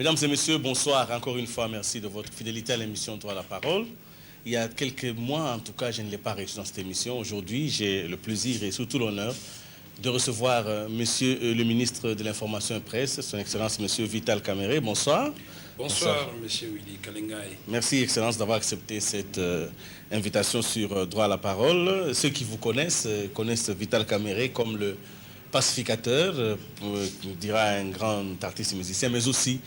Mesdames et messieurs, bonsoir. Encore une fois, merci de votre fidélité à l'émission Droit à la parole. Il y a quelques mois, en tout cas, je ne l'ai pas reçu dans cette émission. Aujourd'hui, j'ai le plaisir et surtout l'honneur de recevoir Monsieur le ministre de l'Information et Presse, Son Excellence Monsieur Vital Kamerhe. Bonsoir. Bonsoir, Monsieur Willy Kalengai. Merci, Excellence, d'avoir accepté cette invitation sur Droit à la parole. Ceux qui vous connaissent Vital Kamerhe comme le pacificateur, on dira un grand artiste et musicien, mais aussi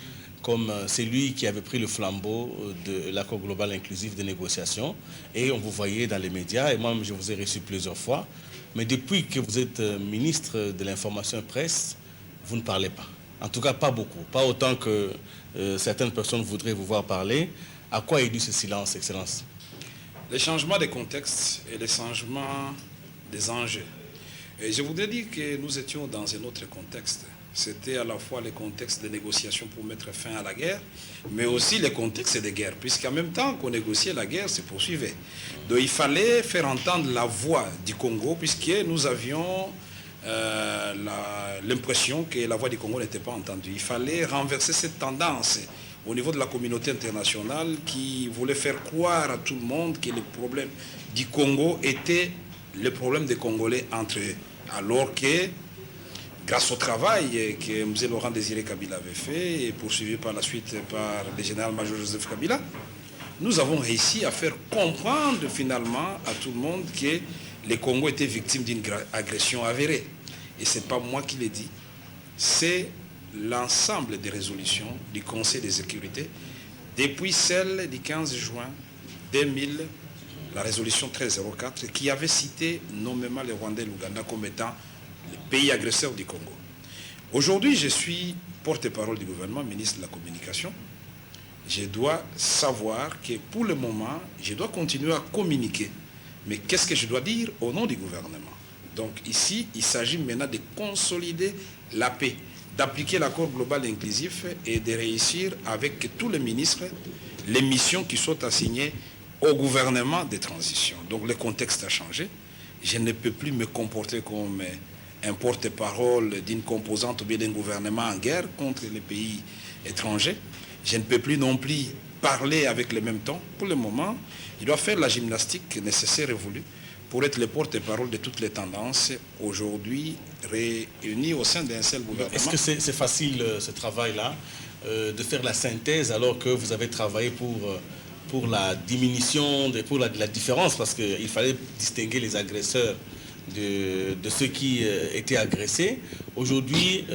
comme c'est lui qui avait pris le flambeau de l'accord global inclusif de négociation. Et on vous voyait dans les médias, et moi je vous ai reçu plusieurs fois. Mais depuis que vous êtes ministre de l'Information et Presse, vous ne parlez pas. En tout cas, pas beaucoup. Pas autant que certaines personnes voudraient vous voir parler. À quoi est dû ce silence, Excellence? Les changements des contextes et les changements des enjeux. Et je voudrais dire que nous étions dans un autre contexte. C'était à la fois le contexte de négociations pour mettre fin à la guerre, mais aussi le contexte de guerre, puisqu'en même temps qu'on négociait, la guerre se poursuivait. Donc il fallait faire entendre la voix du Congo, puisque nous avions l'impression que la voix du Congo n'était pas entendue. Il fallait renverser cette tendance au niveau de la communauté internationale qui voulait faire croire à tout le monde que le problème du Congo était le problème des Congolais entre eux. Alors que, grâce au travail que M. Laurent Désiré Kabila avait fait, et poursuivi par la suite par le général-major Joseph Kabila, nous avons réussi à faire comprendre finalement à tout le monde que le Congo était victime d'une agression avérée. Et ce n'est pas moi qui l'ai dit, c'est l'ensemble des résolutions du Conseil de sécurité, depuis celle du 15 juin 2000, la résolution 1304, qui avait cité nommément le Rwanda et l'Ouganda comme étant les pays agresseurs du Congo. Aujourd'hui, je suis porte-parole du gouvernement, ministre de la Communication. Je dois savoir que pour le moment, je dois continuer à communiquer. Mais qu'est-ce que je dois dire au nom du gouvernement? Donc ici, il s'agit maintenant de consolider la paix, d'appliquer l'accord global inclusif et de réussir avec tous les ministres les missions qui sont assignées au gouvernement de transition. Donc le contexte a changé. Je ne peux plus me comporter comme un porte-parole d'une composante ou bien d'un gouvernement en guerre contre les pays étrangers. Je ne peux plus non plus parler avec le même ton. Pour le moment, il doit faire la gymnastique nécessaire et voulue pour être le porte-parole de toutes les tendances aujourd'hui réunies au sein d'un seul gouvernement. Est-ce que c'est facile, ce travail-là, de faire la synthèse alors que vous avez travaillé pour la diminution, pour la différence, parce qu'il fallait distinguer les agresseurs de ceux qui étaient agressés. Aujourd'hui,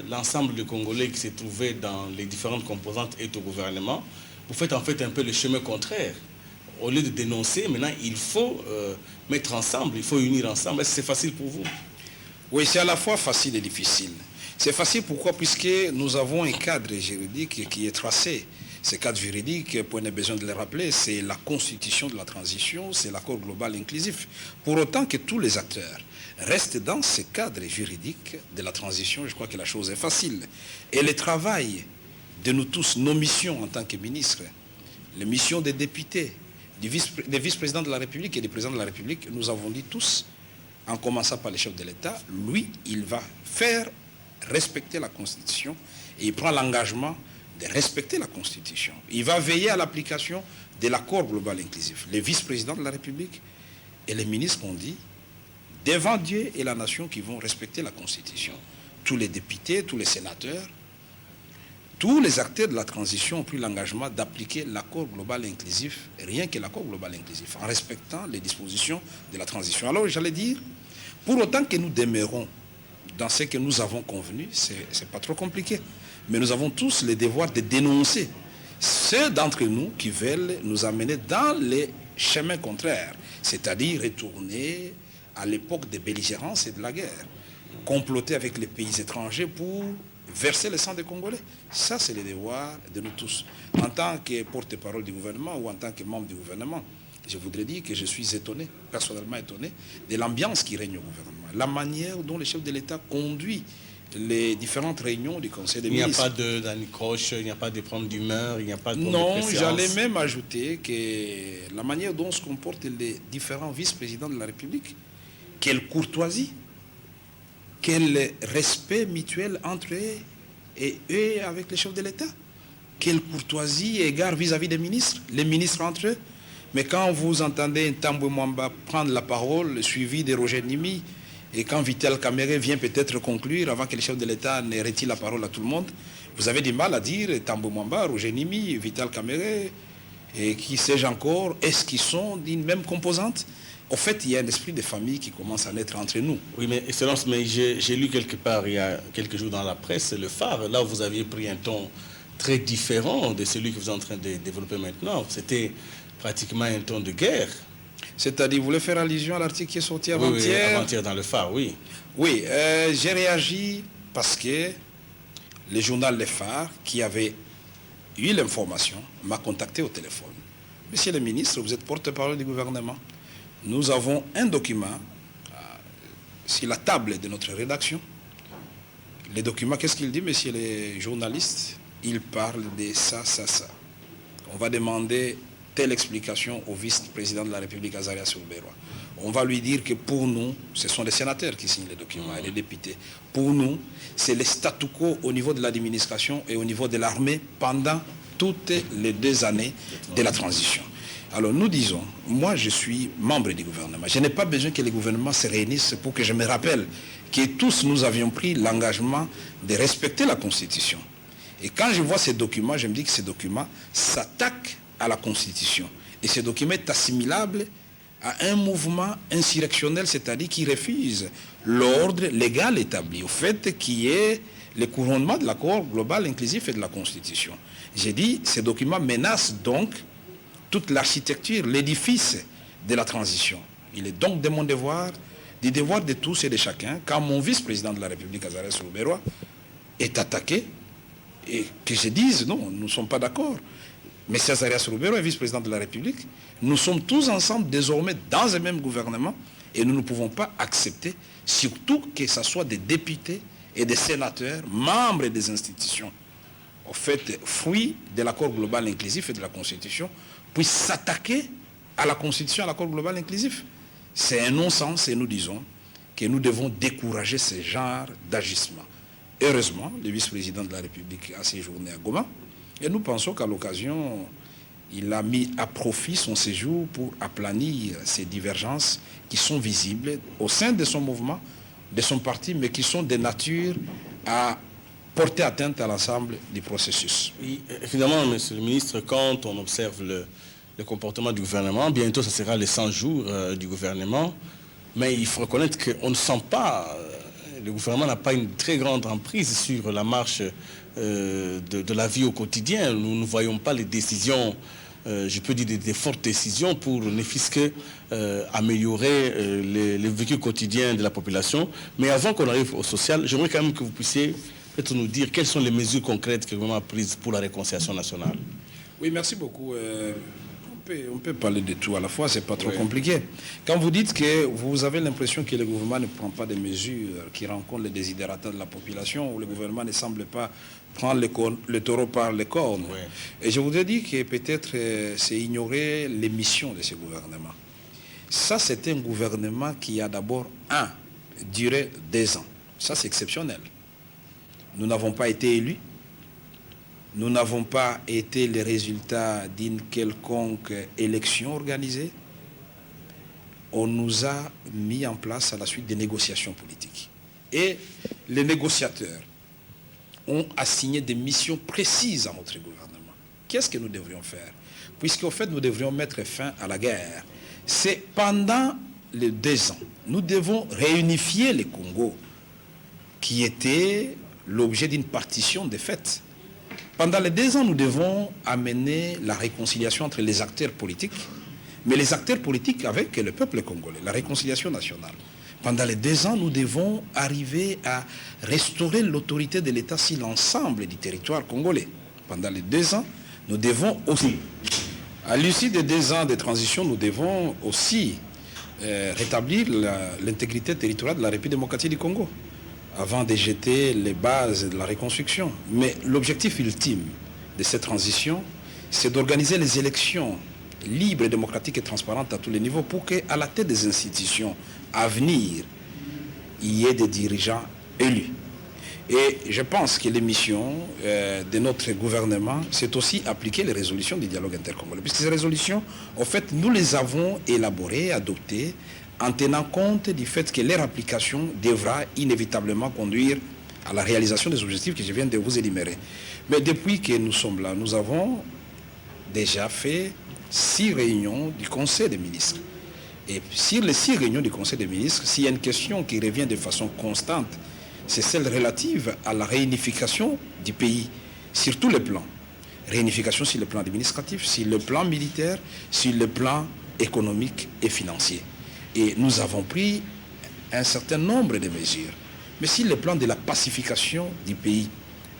l'ensemble des Congolais qui s'est trouvé dans les différentes composantes est au gouvernement. Vous faites en fait un peu le chemin contraire. Au lieu de dénoncer, maintenant, il faut mettre ensemble, il faut unir ensemble. Est-ce que c'est facile pour vous? Oui, c'est à la fois facile et difficile. C'est facile pourquoi? Puisque nous avons un cadre juridique qui est tracé. Ce cadre juridique, pour ne besoin de le rappeler, c'est la constitution de la transition, c'est l'accord global inclusif. Pour autant que tous les acteurs restent dans ce cadre juridique de la transition, je crois que la chose est facile. Et le travail de nous tous, nos missions en tant que ministres, les missions des députés, des vice-présidents de la République et des présidents de la République, nous avons dit tous, en commençant par le chef de l'État, lui, il va faire respecter la Constitution et il prend l'engagement de respecter la Constitution. Il va veiller à l'application de l'accord global inclusif. Les vice-présidents de la République et les ministres ont dit, devant Dieu et la nation, qui vont respecter la Constitution. Tous les députés, tous les sénateurs, tous les acteurs de la transition ont pris l'engagement d'appliquer l'accord global inclusif, rien que l'accord global inclusif, en respectant les dispositions de la transition. Alors j'allais dire, pour autant que nous demeurons dans ce que nous avons convenu, c'est pas trop compliqué. Mais nous avons tous le devoir de dénoncer ceux d'entre nous qui veulent nous amener dans les chemins contraires, c'est-à-dire retourner à l'époque des belligérances et de la guerre, comploter avec les pays étrangers pour verser le sang des Congolais. Ça, c'est le devoir de nous tous. En tant que porte-parole du gouvernement ou en tant que membre du gouvernement, je voudrais dire que je suis étonné, personnellement étonné, de l'ambiance qui règne au gouvernement, la manière dont le chef de l'État conduit les différentes réunions du Conseil des ministres. Il n'y a pas d'anicroche, il n'y a pas de problème d'humeur, il n'y a pas de... Non, j'allais même ajouter que la manière dont se comportent les différents vice-présidents de la République, quelle courtoisie, quel respect mutuel entre eux et eux avec les chefs de l'État. quelle courtoisie et égard vis-à-vis des ministres, les ministres entre eux. Mais quand vous entendez Tambwe Mwamba prendre la parole, suivi de Roger Nimi, et quand Vital Kamerhe vient peut-être conclure, avant que le chef de l'État ne retire la parole à tout le monde, vous avez du mal à dire Tambwe Mwamba, Roger Nimi, Vital Kamerhe, et qui sais-je encore, est-ce qu'ils sont d'une même composante? En fait, il y a un esprit de famille qui commence à naître entre nous. Oui, mais Excellence, mais j'ai lu quelque part il y a quelques jours dans la presse, le phare, là vous aviez pris un ton très différent de celui que vous êtes en train de développer maintenant. C'était pratiquement un ton de guerre. C'est-à-dire, vous voulez faire allusion à l'article qui est sorti avant-hier? Oui, avant-hier dans le phare, oui. Oui, j'ai réagi parce que le journal Le Phare, qui avait eu l'information, m'a contacté au téléphone. Monsieur le ministre, vous êtes porte-parole du gouvernement. Nous avons un document sur la table de notre rédaction. Les documents, qu'est-ce qu'il dit, messieurs les journalistes? Il parle de ça, ça, ça. On va demander telle explication au vice-président de la République, Azarias Ruberwa. On va lui dire que pour nous, ce sont les sénateurs qui signent les documents et les députés. Pour nous, c'est le statu quo au niveau de l'administration et au niveau de l'armée pendant toutes les 2 années de la transition. Alors nous disons, moi je suis membre du gouvernement. Je n'ai pas besoin que le gouvernement se réunisse pour que je me rappelle que tous nous avions pris l'engagement de respecter la Constitution. Et quand je vois ces documents, je me dis que ces documents s'attaquent à la Constitution. Et ce document est assimilable à un mouvement insurrectionnel, c'est-à-dire qui refuse l'ordre légal établi, au fait qui est le couronnement de l'accord global inclusif et de la Constitution. J'ai dit, ces documents menacent donc toute l'architecture, l'édifice de la transition. Il est donc de mon devoir, du devoir de tous et de chacun, quand mon vice-président de la République, Azarias Ruberwa, est attaqué, et que je dise, non, nous ne sommes pas d'accord. Mais Azarias Ruberwa est vice-président de la République. Nous sommes tous ensemble désormais dans un même gouvernement et nous ne pouvons pas accepter, surtout que ce soit des députés et des sénateurs, membres des institutions, au fait, fruit de l'accord global inclusif et de la Constitution, puissent s'attaquer à la Constitution, à l'accord global inclusif. C'est un non-sens et nous disons que nous devons décourager ce genre d'agissement. Heureusement, le vice-président de la République a séjourné à Goma et nous pensons qu'à l'occasion, il a mis à profit son séjour pour aplanir ces divergences qui sont visibles au sein de son mouvement, de son parti, mais qui sont de nature à porter atteinte à l'ensemble du processus. Oui, évidemment, monsieur le ministre, quand on observe le comportement du gouvernement, bientôt ce sera les 100 jours du gouvernement, mais il faut reconnaître qu'on ne sent pas, le gouvernement n'a pas une très grande emprise sur la marche de la vie au quotidien. Nous ne voyons pas les décisions, je peux dire des fortes décisions pour ne fût-ce que améliorer les vécus quotidiens de la population. Mais avant qu'on arrive au social, j'aimerais quand même que vous puissiez peut-être nous dire quelles sont les mesures concrètes que le gouvernement a prises pour la réconciliation nationale. Oui, merci beaucoup. On peut parler de tout à la fois, c'est pas trop compliqué. Quand vous dites que vous avez l'impression que le gouvernement ne prend pas des mesures qui rencontrent les désidératas de la population, ou le gouvernement ne semble pas prendre le taureau par les cornes. Et je voudrais dire que peut-être c'est ignorer les missions de ce gouvernement. Ça, c'est un gouvernement qui a d'abord, duré 2 ans. Ça, c'est exceptionnel. Nous n'avons pas été élus. Nous n'avons pas été les résultats d'une quelconque élection organisée. On nous a mis en place à la suite des négociations politiques. Et les négociateurs ont assigné des missions précises à notre gouvernement. Qu'est-ce que nous devrions faire? Puisqu'au fait, nous devrions mettre fin à la guerre. C'est pendant les 2 ans, nous devons réunifier le Congo, qui était l'objet d'une partition des faits. Pendant les 2 ans, nous devons amener la réconciliation entre les acteurs politiques, mais les acteurs politiques avec le peuple congolais, la réconciliation nationale. Pendant les 2 ans, nous devons arriver à restaurer l'autorité de l'État sur l'ensemble du territoire congolais. Pendant les 2 ans, nous devons aussi, à l'issue des 2 ans de transition, nous devons aussi rétablir l'intégrité territoriale de la République démocratique du Congo, avant de jeter les bases de la reconstruction. Mais l'objectif ultime de cette transition, c'est d'organiser les élections libres, démocratiques et transparentes à tous les niveaux pour qu'à la tête des institutions à venir, il y ait des dirigeants élus. Et je pense que l'émission de notre gouvernement, c'est aussi appliquer les résolutions du dialogue intercongolais. Puisque ces résolutions, en fait, nous les avons élaborées, adoptées, en tenant compte du fait que leur application devra inévitablement conduire à la réalisation des objectifs que je viens de vous énumérer. Mais depuis que nous sommes là, nous avons déjà fait 6 réunions du Conseil des ministres. Et sur les 6 réunions du Conseil des ministres, s'il y a une question qui revient de façon constante, c'est celle relative à la réunification du pays sur tous les plans. Réunification sur le plan administratif, sur le plan militaire, sur le plan économique et financier. Et nous avons pris un certain nombre de mesures. Mais sur le plan de la pacification du pays,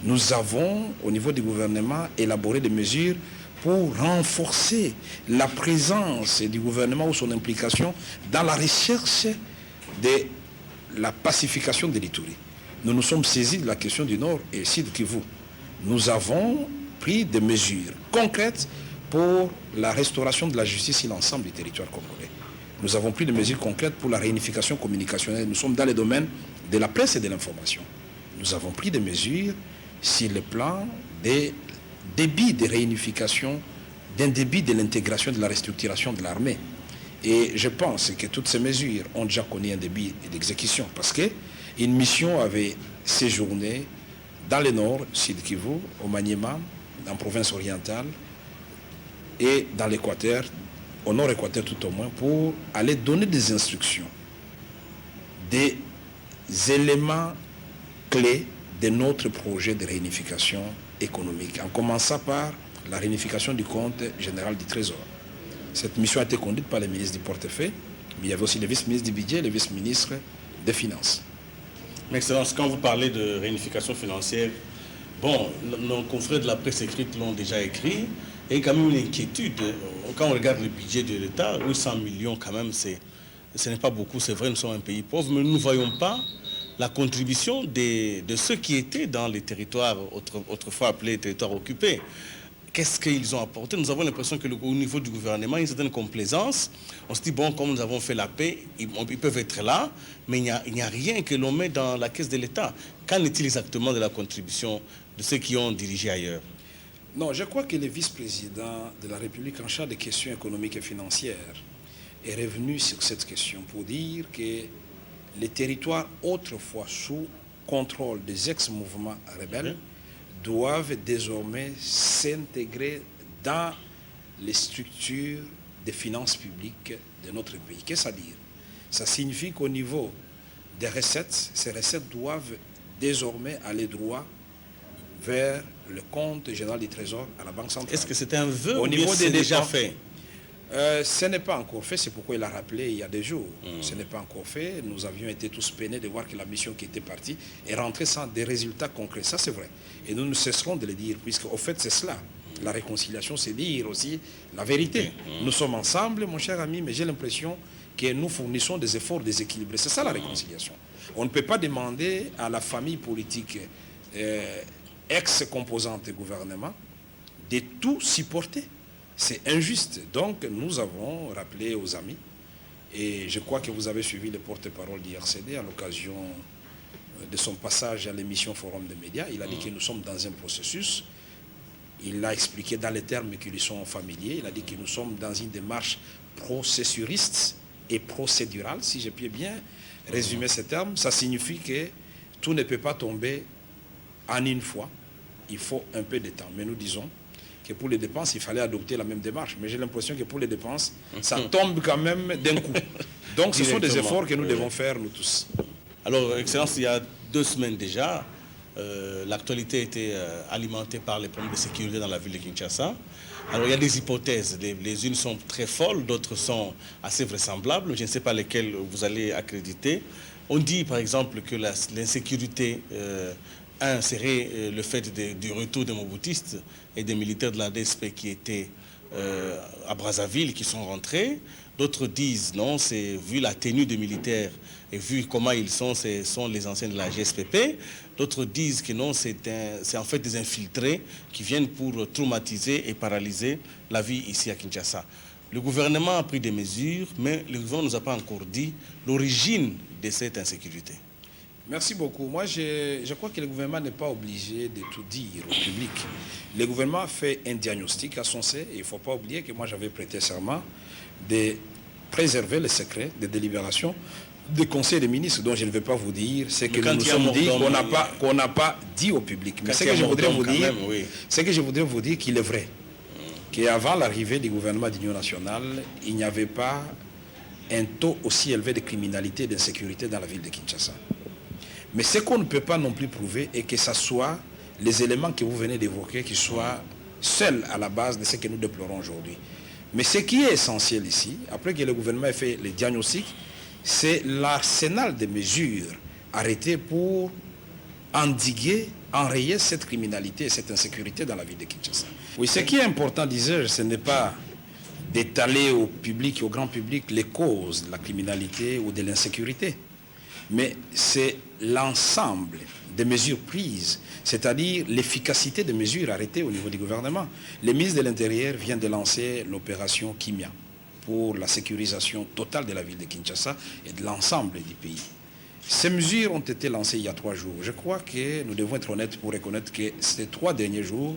nous avons, au niveau du gouvernement, élaboré des mesures pour renforcer la présence du gouvernement ou son implication dans la recherche de la pacification de l'Ituri. Nous nous sommes saisis de la question du Nord et Sud Kivu. Nous avons pris des mesures concrètes pour la restauration de la justice sur l'ensemble du territoire congolais. Nous avons pris des mesures concrètes pour la réunification communicationnelle. Nous sommes dans le domaine de la presse et de l'information. Nous avons pris des mesures sur le plan des débits de réunification, d'un débit de l'intégration de la restructuration de l'armée. Et je pense que toutes ces mesures ont déjà connu un débit d'exécution parce qu'une mission avait séjourné dans le nord, Sud Kivu, au Maniema, en province orientale, et dans l'Équateur, au nord-Équateur tout au moins, pour aller donner des instructions, des éléments clés de notre projet de réunification économique, en commençant par la réunification du compte général du Trésor. Cette mission a été conduite par le ministre du Portefeuille, mais il y avait aussi le vice-ministre du Budget et le vice-ministre des Finances. Mais Excellence, quand vous parlez de réunification financière, bon, nos confrères de la presse écrite l'ont déjà écrit, et quand même une inquiétude. Quand on regarde le budget de l'État, 800 millions quand même, ce n'est pas beaucoup, c'est vrai, nous sommes un pays pauvre, mais nous ne voyons pas la contribution de ceux qui étaient dans les territoires autrefois appelés territoires occupés. Qu'est-ce qu'ils ont apporté? Nous avons l'impression qu'au niveau du gouvernement, il y a une certaine complaisance. On se dit, bon, comme nous avons fait la paix, ils peuvent être là, mais il n'y a rien que l'on met dans la caisse de l'État. Qu'en est-il exactement de la contribution de ceux qui ont dirigé ailleurs? Non, je crois que le vice-président de la République en charge des questions économiques et financières est revenu sur cette question pour dire que les territoires autrefois sous contrôle des ex-mouvements rebelles doivent désormais s'intégrer dans les structures des finances publiques de notre pays. Qu'est-ce que ça veut dire? Ça signifie qu'au niveau des recettes, ces recettes doivent désormais aller droit vers le compte général du Trésor à la Banque centrale. Est-ce que c'est un vœu au niveau des déjà fait? Ce n'est pas encore fait, c'est pourquoi il a rappelé il y a des jours. Ce n'est pas encore fait. Nous avions été tous peinés de voir que la mission qui était partie est rentrée sans des résultats concrets. Ça, c'est vrai. Et nous ne cesserons de le dire, puisque au fait, c'est cela. La réconciliation, c'est dire aussi la vérité. Nous sommes ensemble, mon cher ami, mais j'ai l'impression que nous fournissons des efforts déséquilibrés. C'est ça la réconciliation. On ne peut pas demander à la famille politique ex-composante du gouvernement de tout supporter. C'est injuste. Donc, nous avons rappelé aux amis, et je crois que vous avez suivi le porte-parole d'IRCD à l'occasion de son passage à l'émission Forum des médias. Il a dit que nous sommes dans un processus. Il l'a expliqué dans les termes qui lui sont familiers. Il a dit que nous sommes dans une démarche processuriste et procédurale, si je puis bien résumer ces termes. Ça signifie que tout ne peut pas tomber en une fois. Il faut un peu de temps. Mais nous disons que pour les dépenses, il fallait adopter la même démarche. Mais j'ai l'impression que pour les dépenses, ça tombe quand même d'un coup. Donc ce sont des efforts que nous devons faire, nous tous. Alors, Excellence, il y a 2 semaines déjà, l'actualité était alimentée par les problèmes de sécurité dans la ville de Kinshasa. Alors, il y a des hypothèses. Les unes sont très folles, d'autres sont assez vraisemblables. Je ne sais pas lesquelles vous allez accréditer. On dit, par exemple, que l'insécurité... un serait le fait du retour des Mobutistes et des militaires de la DSP qui étaient à Brazzaville, qui sont rentrés. D'autres disent non, c'est vu la tenue des militaires et vu comment ils sont, ce sont les anciens de la GSPP. D'autres disent que non, c'est en fait des infiltrés qui viennent pour traumatiser et paralyser la vie ici à Kinshasa. Le gouvernement a pris des mesures, mais le gouvernement ne nous a pas encore dit l'origine de cette insécurité. Merci beaucoup. Moi, je crois que le gouvernement n'est pas obligé de tout dire au public. Le gouvernement fait un diagnostic à son sein et il ne faut pas oublier que moi, j'avais prêté serment de préserver le secret des délibérations des conseils des ministres, dont je ne vais pas vous dire ce que nous nous sommes dit, qu'on n'a pas dit au public. Mais ce que je voudrais vous dire, c'est que je voudrais vous dire qu'il est vrai qu'avant l'arrivée du gouvernement d'union nationale, il n'y avait pas un taux aussi élevé de criminalité et d'insécurité dans la ville de Kinshasa. Mais ce qu'on ne peut pas non plus prouver est que ce soit les éléments que vous venez d'évoquer qui soient seuls à la base de ce que nous déplorons aujourd'hui. Mais ce qui est essentiel ici, après que le gouvernement ait fait le diagnostic, c'est l'arsenal de mesures arrêtées pour endiguer, enrayer cette criminalité et cette insécurité dans la ville de Kinshasa. Oui, ce qui est important, disais-je, ce n'est pas d'étaler au public et au grand public les causes de la criminalité ou de l'insécurité, mais c'est l'ensemble des mesures prises, c'est-à-dire l'efficacité des mesures arrêtées au niveau du gouvernement. Le ministre de l'Intérieur vient de lancer l'opération Kimia pour la sécurisation totale de la ville de Kinshasa et de l'ensemble du pays. Ces mesures ont été lancées il y a 3 jours. Je crois que nous devons être honnêtes pour reconnaître que ces 3 derniers jours,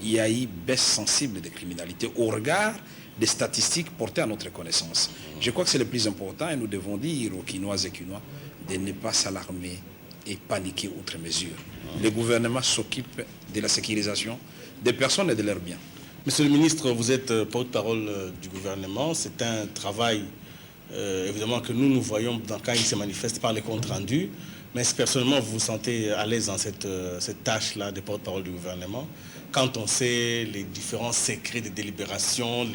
il y a eu baisse sensible de criminalité au regard des statistiques portées à notre connaissance. Je crois que c'est le plus important et nous devons dire aux Quinoises et Quinois de ne pas s'alarmer et paniquer outre mesure. Le gouvernement s'occupe de la sécurisation des personnes et de leurs biens. Monsieur le ministre, vous êtes porte-parole du gouvernement. C'est un travail, évidemment, que nous voyons quand il se manifeste par les comptes rendus. Mais personnellement, vous vous sentez à l'aise dans cette tâche-là de porte-parole du gouvernement, quand on sait les différents secrets de délibération,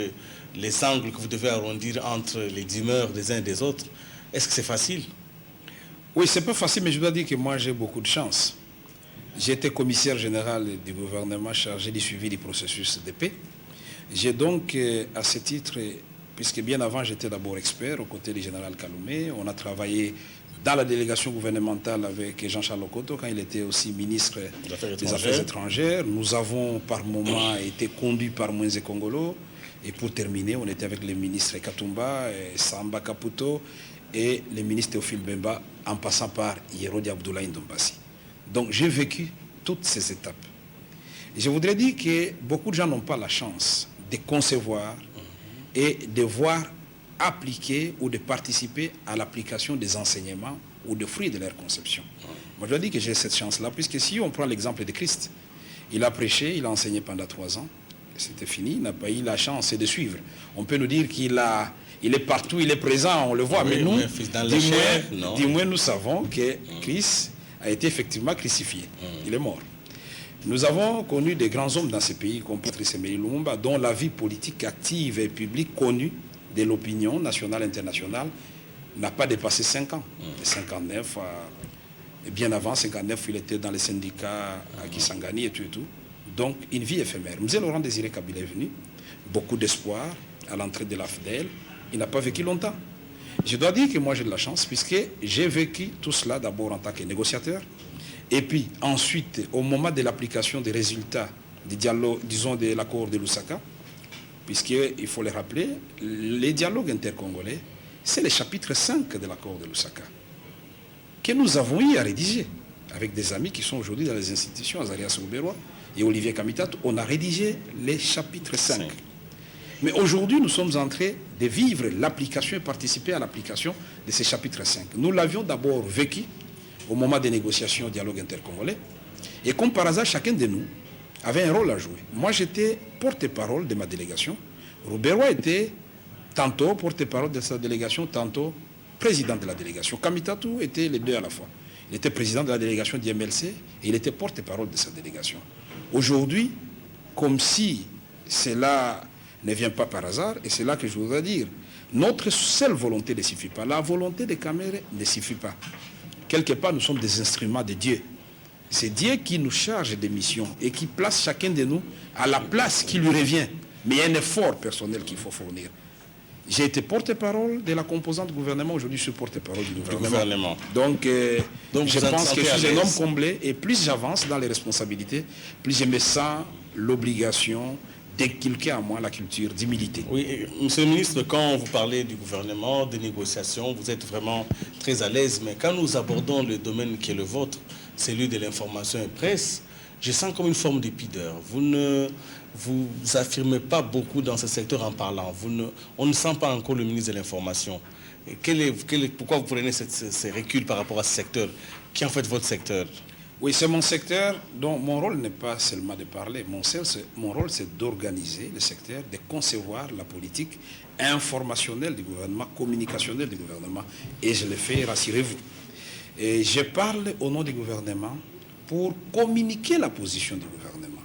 les angles que vous devez arrondir entre les humeurs des uns et des autres. Est-ce que c'est facile? Oui, c'est pas facile, mais je dois dire que moi, j'ai beaucoup de chance. J'étais commissaire général du gouvernement chargé du suivi du processus de paix. J'ai donc, à ce titre, puisque bien avant, j'étais d'abord expert aux côtés du général Kaloumé, on a travaillé dans la délégation gouvernementale avec Jean-Charles Lokoto, quand il était aussi ministre des Affaires étrangères. Nous avons par moments été conduits par Moïse Kongolo. Et pour terminer, on était avec le ministre Katumba, Samba Kaputo et le ministre Théophile Bemba, en passant par Yerodi Abdoulaye Ndombassi. Donc j'ai vécu toutes ces étapes. Et je voudrais dire que beaucoup de gens n'ont pas la chance de concevoir et de voir appliquer ou de participer à l'application des enseignements ou des fruits de leur conception. Moi je dois dire que j'ai cette chance-là, puisque si on prend l'exemple de Christ, il a prêché, il a enseigné pendant 3 ans, c'était fini, il n'a pas eu la chance de suivre. On peut nous dire qu'il est partout, il est présent, on le voit, oui, mais nous, du moins nous savons que Christ a été effectivement crucifié. Il est mort. Nous avons connu des grands hommes dans ce pays, comme Patrice Emery Lumumba, dont la vie politique active et publique connue de l'opinion nationale et internationale n'a pas dépassé 5 ans. De 59 et bien avant 59, il était dans les syndicats à Kisangani et tout et tout. Donc, une vie éphémère. M. Laurent Désiré Kabila est venu, beaucoup d'espoir à l'entrée de l'AFDEL. Il n'a pas vécu longtemps. Je dois dire que moi j'ai de la chance, puisque j'ai vécu tout cela d'abord en tant que négociateur, et puis ensuite, au moment de l'application des résultats du dialogue, disons de l'accord de Lusaka, puisqu'il faut le rappeler, les dialogues intercongolais, c'est le chapitre 5 de l'accord de Lusaka, que nous avons eu à rédiger, avec des amis qui sont aujourd'hui dans les institutions, Azarias Rouberois et Olivier Kamitat, on a rédigé les chapitres 5. Mais aujourd'hui, nous sommes en train de vivre l'application et participer à l'application de ces chapitres 5. Nous l'avions d'abord vécu au moment des négociations au dialogue intercongolais. Et comme par hasard, chacun de nous avait un rôle à jouer. Moi, j'étais porte-parole de ma délégation. Rouberois était tantôt porte-parole de sa délégation, tantôt président de la délégation. Kamitatou était les deux à la fois. Il était président de la délégation du MLC et il était porte-parole de sa délégation. Aujourd'hui, comme si cela ne vient pas par hasard, et c'est là que je voudrais dire, notre seule volonté ne suffit pas. La volonté des Camérés ne suffit pas. Quelque part, nous sommes des instruments de Dieu. C'est Dieu qui nous charge des missions et qui place chacun de nous à la place qui lui revient. Mais il y a un effort personnel qu'il faut fournir. J'ai été porte-parole de la composante gouvernement, aujourd'hui je suis porte-parole du gouvernement. Donc je pense que je suis un homme comblé et plus j'avance dans les responsabilités, plus je me sens l'obligation d'inculquer à moi la culture d'humilité. Oui, Monsieur le ministre, quand vous parlez du gouvernement, des négociations, vous êtes vraiment très à l'aise, mais quand nous abordons le domaine qui est le vôtre, celui de l'information et presse, je sens comme une forme de pudeur. Vous ne vous affirmez pas beaucoup dans ce secteur en parlant. On ne sent pas encore le ministre de l'Information. Pourquoi vous prenez ces reculs par rapport à ce secteur, qui est en fait votre secteur? Oui, c'est mon secteur dont mon rôle n'est pas seulement de parler. Mon rôle, c'est d'organiser le secteur, de concevoir la politique informationnelle du gouvernement, communicationnelle du gouvernement. Et je le fais, rassurez-vous. Et je parle au nom du gouvernement pour communiquer la position du gouvernement.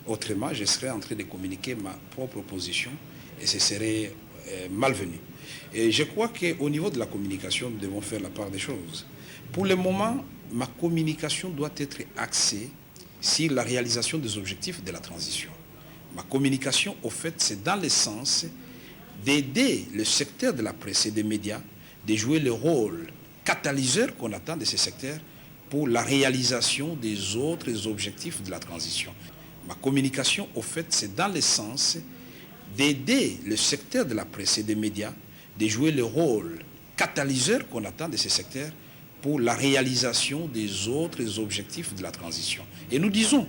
Autrement, je serais en train de communiquer ma propre position et ce serait malvenu. Et je crois qu'au niveau de la communication, nous devons faire la part des choses. Pour le moment, ma communication doit être axée sur la réalisation des objectifs de la transition. Ma communication, au fait, c'est dans le sens d'aider le secteur de la presse et des médias de jouer le rôle catalyseur qu'on attend de ces secteurs pour la réalisation des autres objectifs de la transition. Ma communication, au fait, c'est dans le sens d'aider le secteur de la presse et des médias de jouer le rôle catalyseur qu'on attend de ces secteurs pour la réalisation des autres objectifs de la transition. Et nous disons,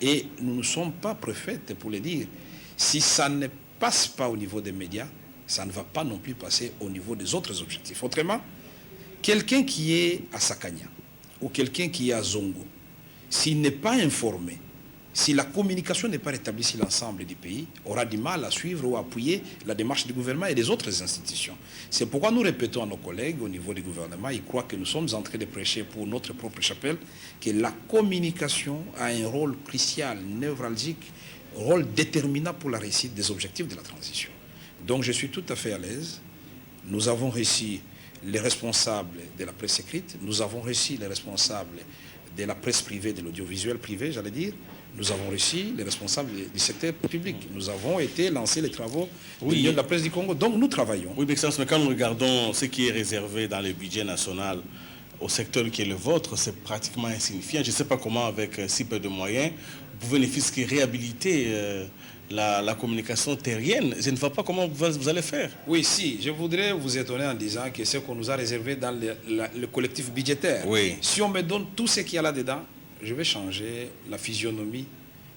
et nous ne sommes pas prophètes pour le dire, si ça ne passe pas au niveau des médias, ça ne va pas non plus passer au niveau des autres objectifs. Autrement, quelqu'un qui est à Sakanya ou quelqu'un qui est à Zongo, s'il n'est pas informé, si la communication n'est pas rétablie sur l'ensemble du pays, aura du mal à suivre ou à appuyer la démarche du gouvernement et des autres institutions. C'est pourquoi nous répétons à nos collègues au niveau du gouvernement, ils croient que nous sommes en train de prêcher pour notre propre chapelle, que la communication a un rôle crucial, névralgique, rôle déterminant pour la réussite des objectifs de la transition. Donc je suis tout à fait à l'aise. Nous avons réussi les responsables de la presse écrite, nous avons réussi les responsables de la presse privée, de l'audiovisuel privé, j'allais dire. Nous avons réussi les responsables du secteur public. Nous avons été lancer les travaux de la presse du Congo. Donc nous travaillons. Oui, mais quand nous regardons ce qui est réservé dans le budget national au secteur qui est le vôtre, c'est pratiquement insignifiant. Je ne sais pas comment, avec si peu de moyens, vous pouvez ne fût-ce que réhabiliter la communication terrienne. Je ne vois pas comment vous allez faire. Oui, si. Je voudrais vous étonner en disant que ce qu'on nous a réservé dans le collectif budgétaire, si on me donne tout ce qu'il y a là-dedans, je vais changer la physionomie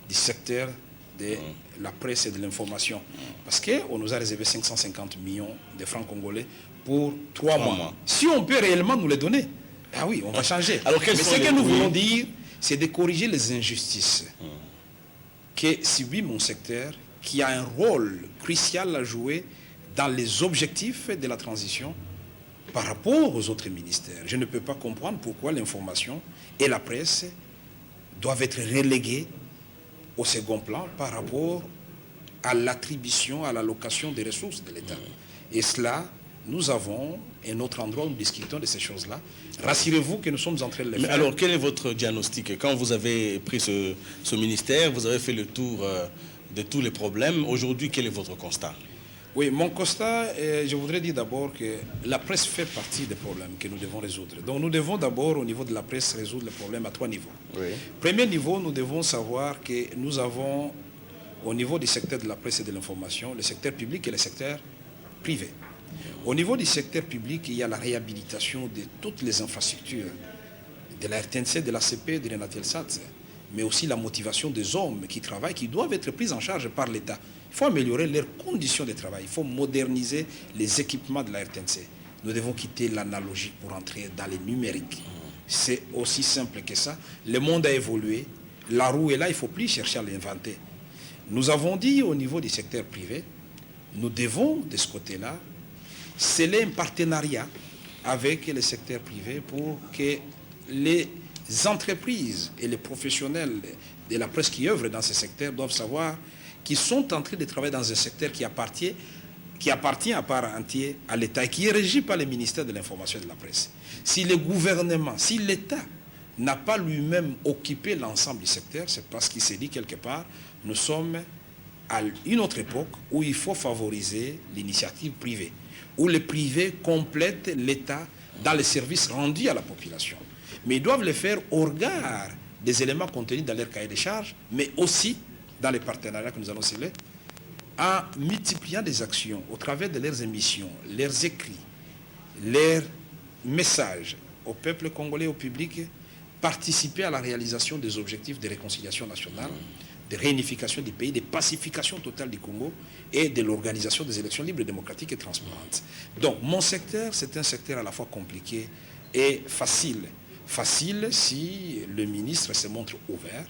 du secteur de la presse et de l'information. Parce qu'on nous a réservé 550 millions de francs congolais pour 3 mois. Si on peut réellement nous les donner, ah oui, on va changer. Alors, mais ce que nous voulons dire, c'est de corriger les injustices que subit mon secteur, qui a un rôle crucial à jouer dans les objectifs de la transition par rapport aux autres ministères. Je ne peux pas comprendre pourquoi l'information et la presse doivent être relégués au second plan par rapport à l'attribution, à l'allocation des ressources de l'État. Et cela, nous avons un autre endroit où nous discutons de ces choses-là. Rassurez-vous que nous sommes en train de les faire. Alors, quel est votre diagnostic? Quand vous avez pris ce ministère, vous avez fait le tour de tous les problèmes. Aujourd'hui, quel est votre constat? Oui, mon constat, je voudrais dire d'abord que la presse fait partie des problèmes que nous devons résoudre. Donc nous devons d'abord, au niveau de la presse, résoudre les problèmes à 3 niveaux. Premier niveau, nous devons savoir que nous avons, au niveau du secteur de la presse et de l'information, le secteur public et le secteur privé. Au niveau du secteur public, il y a la réhabilitation de toutes les infrastructures, de la RTNC, de l'ACP, de l'Enatelsat, mais aussi la motivation des hommes qui travaillent, qui doivent être pris en charge par l'État. Il faut améliorer leurs conditions de travail. Il faut moderniser les équipements de la RTNC. Nous devons quitter l'analogique pour entrer dans les numériques. C'est aussi simple que ça. Le monde a évolué. La roue est là, il ne faut plus chercher à l'inventer. Nous avons dit au niveau du secteur privé, nous devons, de ce côté-là, sceller un partenariat avec le secteur privé pour que les entreprises et les professionnels de la presse qui œuvrent dans ce secteur doivent savoir qu'ils sont en train de travailler dans un secteur qui appartient à part entière à l'État et qui est régi par le ministère de l'Information et de la Presse. Si le gouvernement, si l'État n'a pas lui-même occupé l'ensemble du secteur, c'est parce qu'il s'est dit quelque part, nous sommes à une autre époque où il faut favoriser l'initiative privée, où le privé complète l'État dans les services rendus à la population. Mais ils doivent le faire au regard des éléments contenus dans leur cahier de charges, mais aussi dans les partenariats que nous allons sceller, en multipliant des actions au travers de leurs émissions, leurs écrits, leurs messages au peuple congolais, au public, participer à la réalisation des objectifs de réconciliation nationale, de réunification du pays, de pacification totale du Congo et de l'organisation des élections libres, démocratiques et transparentes. Donc, mon secteur, c'est un secteur à la fois compliqué et facile. Facile si le ministre se montre ouvert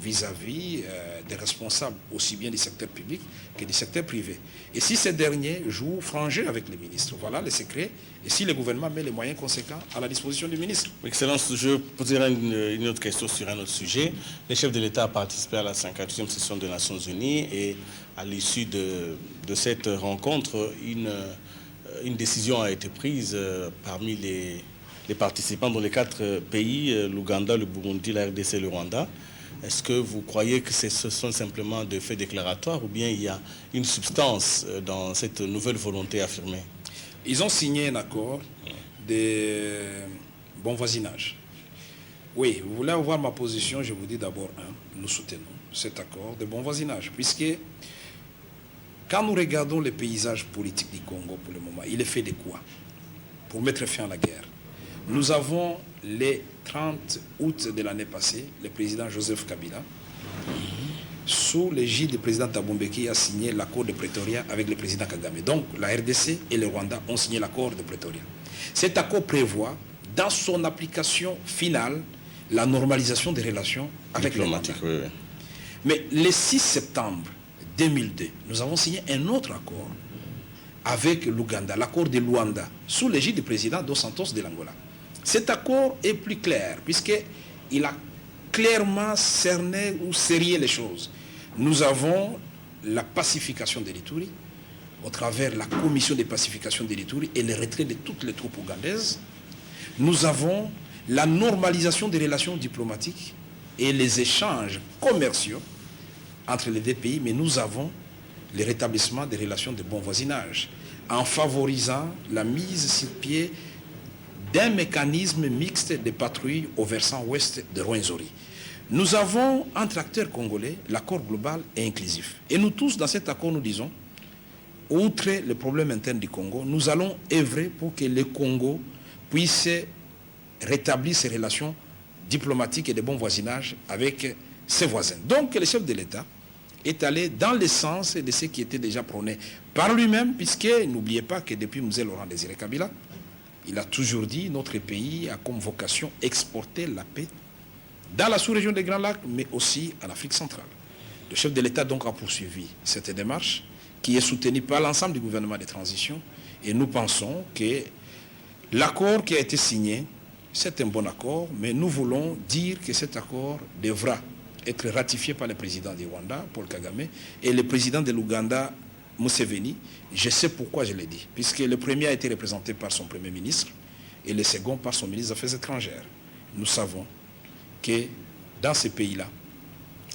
vis-à-vis des responsables aussi bien du secteur public que du secteur privé. Et si ces derniers jouent franc jeu avec les ministres, voilà le secret. Et si le gouvernement met les moyens conséquents à la disposition du ministre. Excellence, je poserai une autre question sur un autre sujet. Le chef de l'État a participé à la 58e session des Nations Unies et à l'issue de cette rencontre, une décision a été prise parmi les participants dans les 4 pays, l'Ouganda, le Burundi, la RDC et le Rwanda. Est-ce que vous croyez que ce sont simplement des faits déclaratoires ou bien il y a une substance dans cette nouvelle volonté affirmée? Ils ont signé un accord de bon voisinage. Oui, vous voulez avoir ma position, je vous dis d'abord, nous soutenons cet accord de bon voisinage, puisque quand nous regardons le paysage politique du Congo pour le moment, il est fait de quoi? Pour mettre fin à la guerre. Nous avons les 30 août de l'année passée, le président Joseph Kabila, sous l'égide du président Thabo Mbeki, a signé l'accord de Pretoria avec le président Kagame. Donc la RDC et le Rwanda ont signé l'accord de Pretoria. Cet accord prévoit, dans son application finale, la normalisation des relations avec le Rwanda. Oui, oui. Mais le 6 septembre 2002, nous avons signé un autre accord avec l'Ouganda, l'accord de Luanda, sous l'égide du président Dos Santos de l'Angola. Cet accord est plus clair, puisqu'il a clairement cerné ou serré les choses. Nous avons la pacification de l'Ituri, au travers de la commission de pacification de l'Ituri et le retrait de toutes les troupes ougandaises. Nous avons la normalisation des relations diplomatiques et les échanges commerciaux entre les deux pays, mais nous avons le rétablissement des relations de bon voisinage, en favorisant la mise sur pied d'un mécanisme mixte de patrouille au versant ouest de Rwenzori. Nous avons, entre acteurs congolais, l'accord global et inclusif. Et nous tous, dans cet accord, nous disons, outre les problèmes internes du Congo, nous allons œuvrer pour que le Congo puisse rétablir ses relations diplomatiques et de bon voisinage avec ses voisins. Donc, le chef de l'État est allé dans le sens de ce qui était déjà prôné par lui-même, puisque, n'oubliez pas que depuis M. Laurent Désiré Kabila, il a toujours dit que notre pays a comme vocation exporter la paix dans la sous-région des Grands Lacs, mais aussi en Afrique centrale. Le chef de l'État donc a poursuivi cette démarche qui est soutenue par l'ensemble du gouvernement de transition et nous pensons que l'accord qui a été signé, c'est un bon accord, mais nous voulons dire que cet accord devra être ratifié par le président du Rwanda, Paul Kagame, et le président de l'Ouganda, Museveni. Je sais pourquoi je l'ai dit, puisque le premier a été représenté par son premier ministre et le second par son ministre des Affaires étrangères. Nous savons que dans ces pays-là,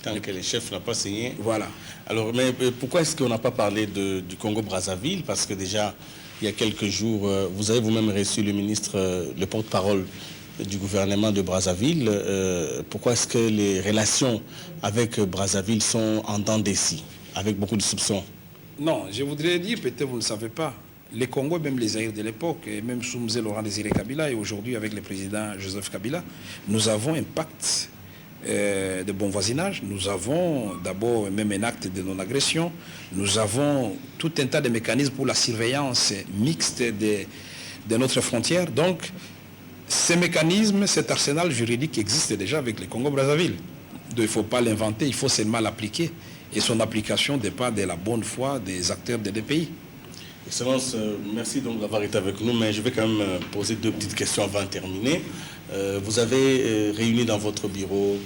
tant que le chef n'a pas signé. Voilà. Alors, mais pourquoi est-ce qu'on n'a pas parlé du Congo-Brazzaville? Parce que déjà, il y a quelques jours, vous avez vous-même reçu le ministre, le porte-parole du gouvernement de Brazzaville. Pourquoi est-ce que les relations avec Brazzaville sont en dents de scie, avec beaucoup de soupçons? Non, je voudrais dire, peut-être vous ne le savez pas, les Congos, même les Zaïre de l'époque, et même sous M. Laurent Désiré Kabila, et aujourd'hui avec le président Joseph Kabila, nous avons un pacte de bon voisinage. Nous avons d'abord même un acte de non-agression. Nous avons tout un tas de mécanismes pour la surveillance mixte de notre frontière. Donc, ces mécanismes, cet arsenal juridique existe déjà avec le Congo-Brazzaville. Il ne faut pas l'inventer, il faut seulement l'appliquer. Et son application dépend de la bonne foi des acteurs des deux pays. Excellence, merci donc d'avoir été avec nous, mais je vais quand même poser deux petites questions avant de terminer. Vous avez réuni dans votre bureau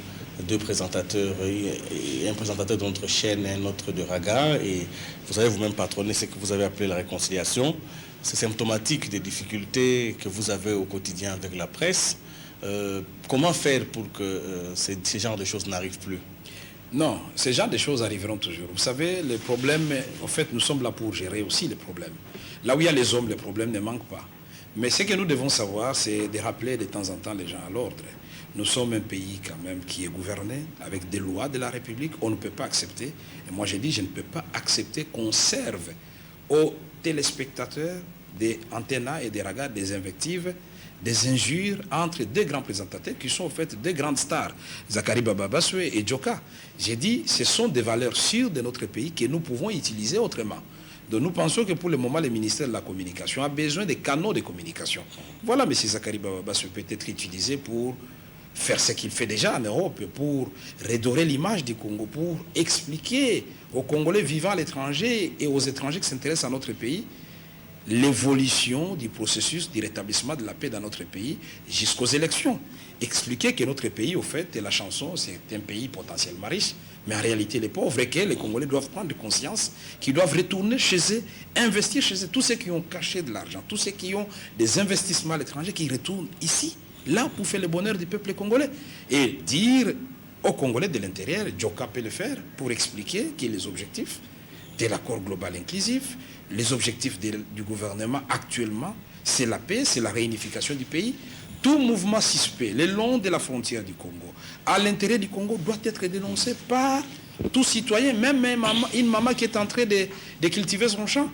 deux présentateurs, un présentateur de notre chaîne et un autre de Raga, et vous avez vous-même patronné ce que vous avez appelé la réconciliation. C'est symptomatique des difficultés que vous avez au quotidien avec la presse. Comment faire pour que ce genre de choses n'arrivent plus? Non, ce genre de choses arriveront toujours. Vous savez, les problèmes, en fait, nous sommes là pour gérer aussi les problèmes. Là où il y a les hommes, les problèmes ne manquent pas. Mais ce que nous devons savoir, c'est de rappeler de temps en temps les gens à l'ordre. Nous sommes un pays quand même qui est gouverné avec des lois de la République. On ne peut pas accepter, et moi j'ai dit, je ne peux pas accepter qu'on serve aux téléspectateurs des antennas et des regards, des invectives, des injures entre deux grands présentateurs qui sont en fait deux grandes stars, Zakari Bababassoué et Djoka. J'ai dit, ce sont des valeurs sûres de notre pays que nous pouvons utiliser autrement. Donc nous pensons que pour le moment, le ministère de la Communication a besoin des canaux de communication. Voilà, M. Zakari Bababassoué peut être utilisé pour faire ce qu'il fait déjà en Europe, pour redorer l'image du Congo, pour expliquer aux Congolais vivant à l'étranger et aux étrangers qui s'intéressent à notre pays l'évolution du processus du rétablissement de la paix dans notre pays jusqu'aux élections. Expliquer que notre pays, au fait, et la chanson, c'est un pays potentiellement riche, mais en réalité les pauvres, et que les Congolais doivent prendre conscience qu'ils doivent retourner chez eux, investir chez eux. Tous ceux qui ont caché de l'argent, tous ceux qui ont des investissements à l'étranger, qui retournent ici, là, pour faire le bonheur du peuple congolais. Et dire aux Congolais de l'intérieur, Djoka peut le faire, pour expliquer que les objectifs de l'accord global inclusif, les objectifs du gouvernement actuellement, c'est la paix, c'est la réunification du pays. Tout mouvement suspect le long de la frontière du Congo, à l'intérieur du Congo, doit être dénoncé par tout citoyen, même une maman qui est en train de cultiver son champ.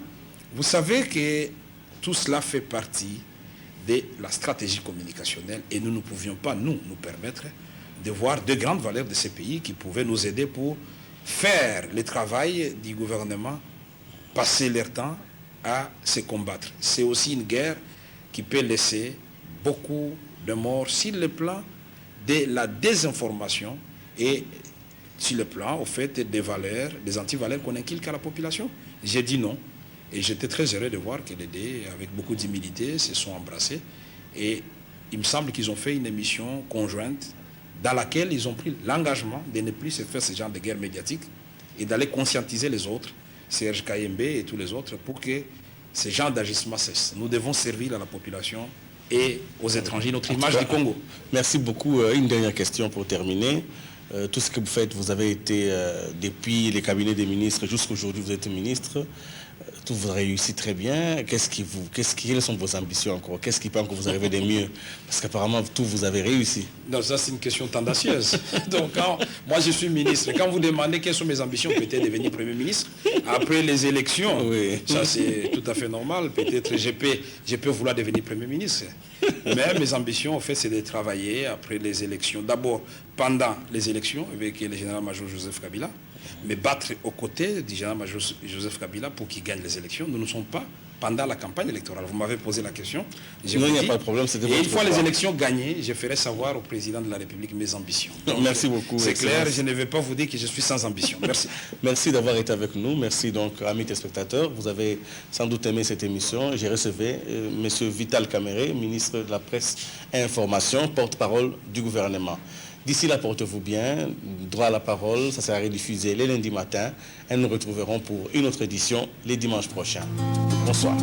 Vous savez que tout cela fait partie de la stratégie communicationnelle et nous ne pouvions pas, nous permettre de voir deux grandes valeurs de ces pays qui pouvaient nous aider pour faire le travail du gouvernement, passer leur temps à se combattre. C'est aussi une guerre qui peut laisser beaucoup de morts sur le plan de la désinformation et sur le plan, au fait, des valeurs, des antivaleurs qu'on inculque à la population. J'ai dit non. Et j'étais très heureux de voir que les deux, avec beaucoup d'humilité, se sont embrassés. Et il me semble qu'ils ont fait une émission conjointe dans laquelle ils ont pris l'engagement de ne plus se faire ce genre de guerre médiatique et d'aller conscientiser les autres, Serge Kayembe et tous les autres, pour que ce genre d'agissement cesse. Nous devons servir à la population et aux étrangers notre image du Congo. Merci beaucoup. Une dernière question pour terminer. Tout ce que vous faites, vous avez été, depuis les cabinets des ministres jusqu'à aujourd'hui, vous êtes ministre. Tout vous réussit très bien. Quelles sont vos ambitions encore? Qu'est-ce qui peut encore vous arriver de mieux? Parce qu'apparemment, tout vous avez réussi. Non, ça c'est une question tendacieuse. Donc, moi je suis ministre. Quand vous demandez quelles sont mes ambitions, peut-être devenir Premier ministre après les élections. Oui. Ça c'est tout à fait normal. Peut-être je peux vouloir devenir Premier ministre. Mais mes ambitions, en fait, c'est de travailler après les élections. D'abord, pendant les élections, avec le général-major Joseph Kabila, mais battre aux côtés du général-major Joseph Kabila pour qu'il gagne les élections. Nous ne sommes pas pendant la campagne électorale. Vous m'avez posé la question. Non, il n'y a pas de problème. Et une fois les élections gagnées, je ferai savoir au président de la République mes ambitions. Donc, merci beaucoup. C'est clair, je ne vais pas vous dire que je suis sans ambition. Merci. Merci d'avoir été avec nous. Merci donc, amis téléspectateurs. Vous avez sans doute aimé cette émission. J'ai reçu M. Vital Kamerhe, ministre de la Presse et Information, porte-parole du gouvernement. D'ici là, portez-vous bien. Droit à la parole, ça sera rediffusé les lundis matins. Et nous retrouverons pour une autre édition les dimanches prochains. Bonsoir.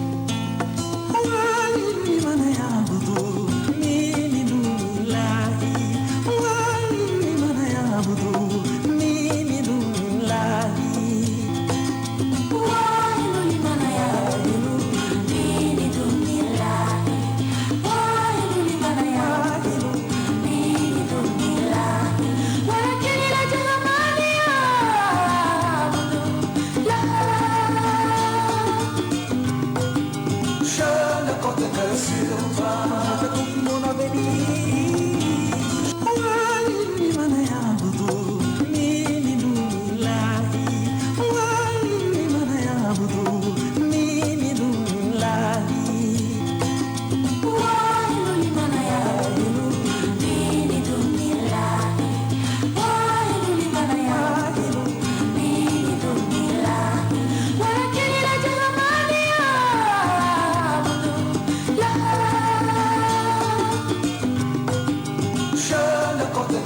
Je ne compte